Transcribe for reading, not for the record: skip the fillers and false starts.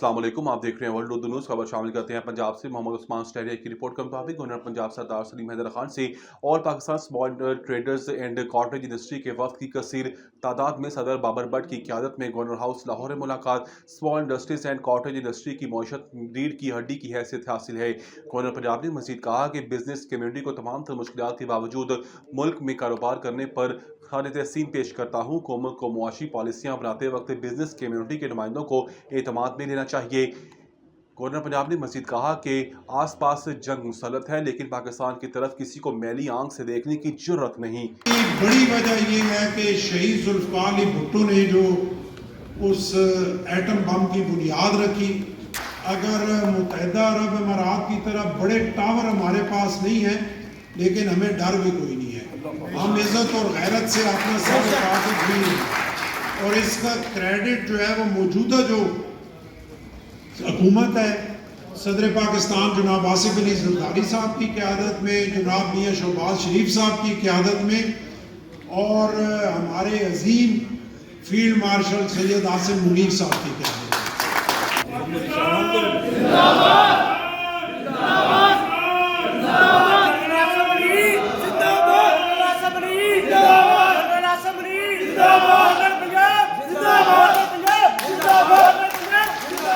अस्सलाम वालेकुम, आप देख रहे हैं वर्ल्ड न्यूज़। खबर शामिल करते हैं पंजाब से। मोहम्मद उस्मान स्टेरिया की रिपोर्ट के मुताबिक गवर्नर पंजाब सरदार सलीम हैदर खान से all Pakistan small traders and cottage industry के वफ्द की कसीर तादाद में सदर बाबर भट्ट की क़यादत में गवर्नर हाउस लाहौर में मुलाकात। Small industries and cottage industry की मईशत रीढ़ की हड्डी की हैसियत हासिल है। गवर्नर पंजाब ने मजीद कहा कि बिजनेस कम्यूनिटी को तमाम तर मुश्किलात के बावजूद मुल्क में कारोबार करने पर खालिद तहसीन पेश करता हूँ। कौमत को मुआशी पॉलिसियाँ बनाते वक्त बिजनेस कम्यूनिटी के नुमाइंदों को एतमाद में लेना चाहिए। गवर्नर पंजाब ने मजीद कहा कि आस पास जंग मुसल्लत है, लेकिन पाकिस्तान की तरफ किसी को मैली आंख से देखने की जुर्रत नहीं। बड़ी वजह ये है कि शहीद जुल्फ़िकार अली भुट्टो ने जो उस एटम बम की बुनियाद रखी, अगर मुत्तहिदा अरब अमारात की तरह बड़े टावर हमारे पास नहीं है, लेकिन हमें डर भी कोई नहीं है। हम इज़्ज़त और गैरत से अपना सर हिफाजत भी, और इसका क्रेडिट जो है वो मौजूदा जो हुकूमत है, सदर पाकिस्तान जनाब आसिफ अली ज़रदारी साहब की क़यादत में, जनाब मियाँ शहबाज शरीफ साहब की क़यादत में, और हमारे अजीम फील्ड मार्शल सैयद आसिम मुनीर साहब की क़यादत में।